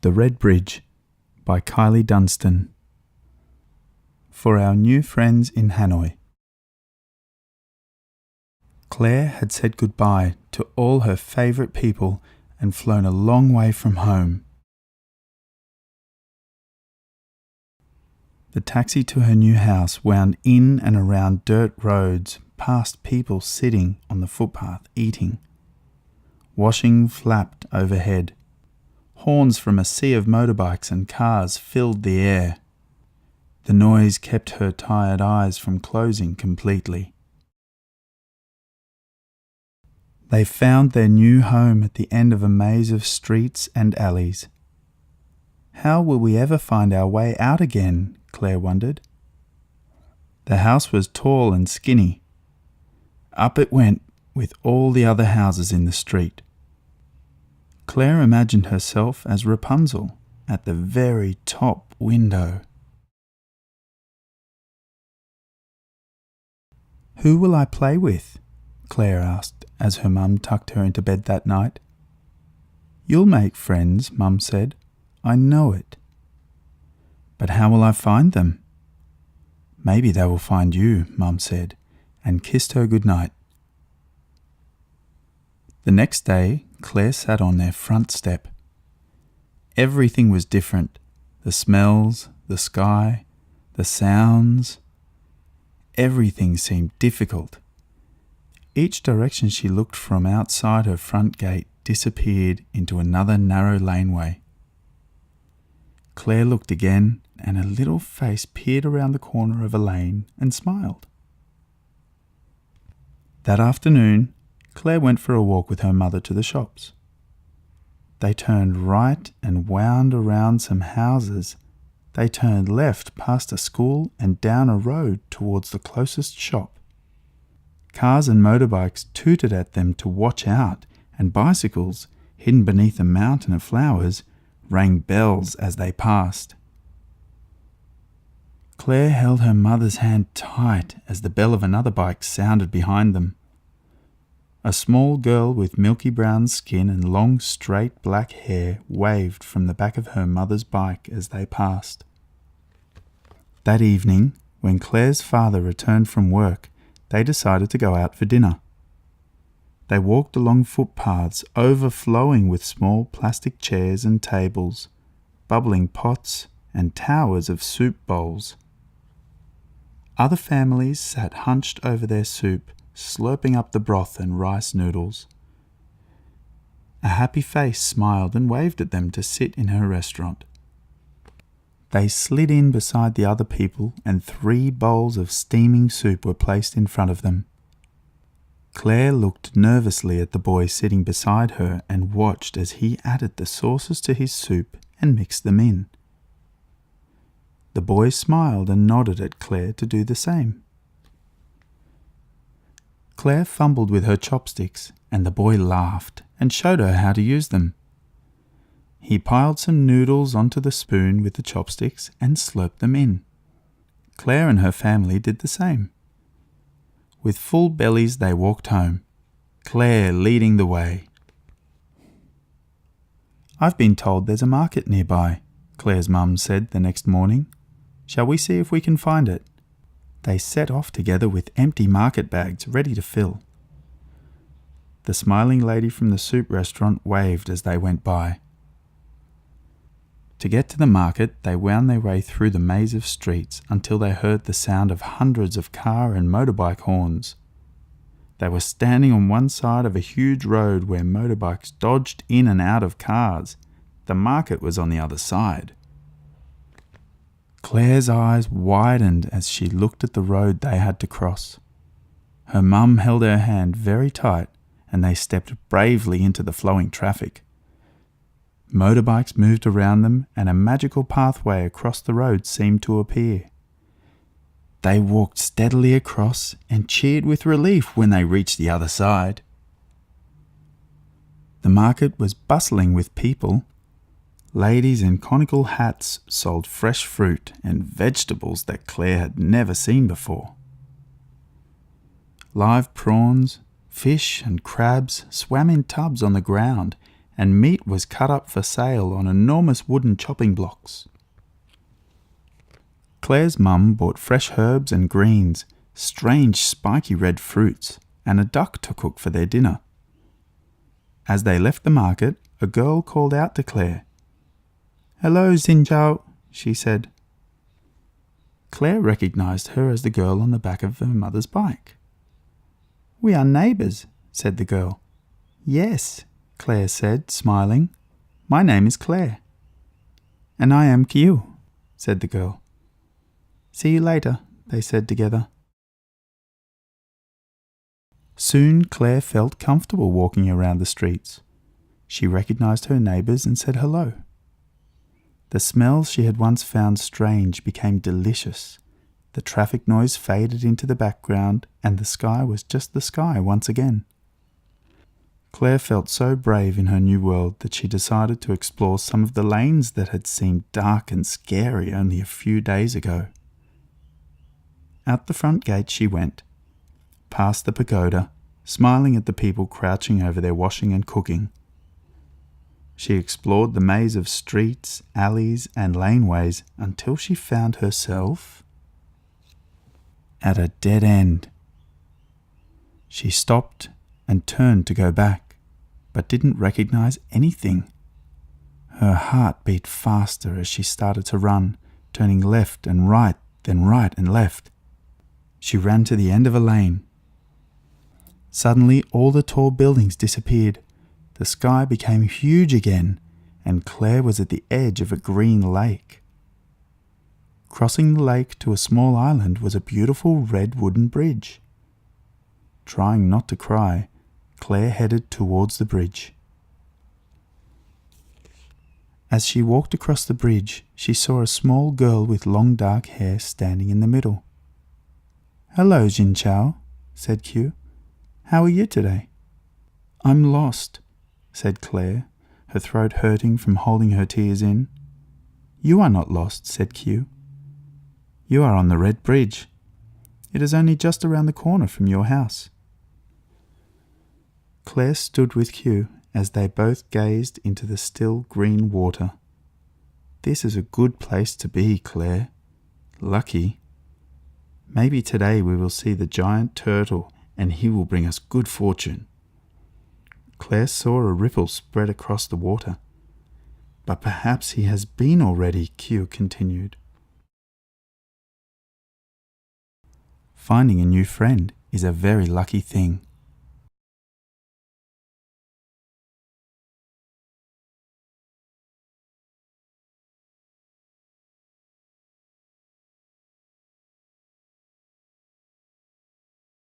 The Red Bridge by Kylie Dunstan. For our new friends in Hanoi. Claire had said goodbye to all her favourite people and flown a long way from home. The taxi to her new house wound in and around dirt roads, past people sitting on the footpath eating. Washing flapped overhead. Horns from a sea of motorbikes and cars filled the air. The noise kept her tired eyes from closing completely. They found their new home at the end of a maze of streets and alleys. How will we ever find our way out again? Claire wondered. The house was tall and skinny. Up it went with all the other houses in the street. Claire imagined herself as Rapunzel at the very top window. "Who will I play with?" Claire asked as her mum tucked her into bed that night. "You'll make friends," Mum said. "I know it." "But how will I find them?" "Maybe they will find you," Mum said, and kissed her goodnight. The next day, Claire sat on their front step. Everything was different. The smells, the sky, the sounds. Everything seemed difficult. Each direction she looked from outside her front gate disappeared into another narrow laneway. Claire looked again, and a little face peered around the corner of a lane and smiled. That afternoon, Claire went for a walk with her mother to the shops. They turned right and wound around some houses. They turned left past a school and down a road towards the closest shop. Cars and motorbikes tooted at them to watch out, and bicycles, hidden beneath a mountain of flowers, rang bells as they passed. Claire held her mother's hand tight as the bell of another bike sounded behind them. A small girl with milky brown skin and long straight black hair waved from the back of her mother's bike as they passed. That evening, when Claire's father returned from work, they decided to go out for dinner. They walked along footpaths overflowing with small plastic chairs and tables, bubbling pots and towers of soup bowls. Other families sat hunched over their soup, slurping up the broth and rice noodles. A happy face smiled and waved at them to sit in her restaurant. They slid in beside the other people, and 3 bowls of steaming soup were placed in front of them. Claire looked nervously at the boy sitting beside her and watched as he added the sauces to his soup and mixed them in. The boy smiled and nodded at Claire to do the same. Claire fumbled with her chopsticks, and the boy laughed and showed her how to use them. He piled some noodles onto the spoon with the chopsticks and slurped them in. Claire and her family did the same. With full bellies they walked home, Claire leading the way. "I've been told there's a market nearby," Claire's mum said the next morning. "Shall we see if we can find it?" They set off together with empty market bags ready to fill. The smiling lady from the soup restaurant waved as they went by. To get to the market, they wound their way through the maze of streets until they heard the sound of hundreds of car and motorbike horns. They were standing on one side of a huge road where motorbikes dodged in and out of cars. The market was on the other side. Claire's eyes widened as she looked at the road they had to cross. Her mum held her hand very tight, and they stepped bravely into the flowing traffic. Motorbikes moved around them, and a magical pathway across the road seemed to appear. They walked steadily across and cheered with relief when they reached the other side. The market was bustling with people. Ladies in conical hats sold fresh fruit and vegetables that Claire had never seen before. Live prawns, fish and crabs swam in tubs on the ground, and meat was cut up for sale on enormous wooden chopping blocks. Claire's mum bought fresh herbs and greens, strange spiky red fruits, and a duck to cook for their dinner. As they left the market, a girl called out to Claire. "Hello, Xinjiao," she said. Claire recognized her as the girl on the back of her mother's bike. "We are neighbours," said the girl. "Yes," Claire said, smiling. "My name is Claire." "And I am Qiu," said the girl. "See you later," they said together. Soon Claire felt comfortable walking around the streets. She recognized her neighbours and said hello. The smells she had once found strange became delicious. The traffic noise faded into the background, and the sky was just the sky once again. Claire felt so brave in her new world that she decided to explore some of the lanes that had seemed dark and scary only a few days ago. Out the front gate she went, past the pagoda, smiling at the people crouching over their washing and cooking. She explored the maze of streets, alleys, and laneways until she found herself at a dead end. She stopped and turned to go back, but didn't recognize anything. Her heart beat faster as she started to run, turning left and right, then right and left. She ran to the end of a lane. Suddenly, all the tall buildings disappeared. The sky became huge again, and Claire was at the edge of a green lake. Crossing the lake to a small island was a beautiful red wooden bridge. Trying not to cry, Claire headed towards the bridge. As she walked across the bridge, she saw a small girl with long dark hair standing in the middle. "Hello, Xinjiao," said Qiu. "How are you today?" "I'm lost," said Claire, her throat hurting from holding her tears in. "You are not lost," said Qiu. "You are on the red bridge. It is only just around the corner from your house." Claire stood with Qiu as they both gazed into the still green water. "This is a good place to be, Claire. Lucky. Maybe today we will see the giant turtle and he will bring us good fortune." Claire saw a ripple spread across the water. "But perhaps he has been already," Qiu continued. Finding a new friend is a very lucky thing.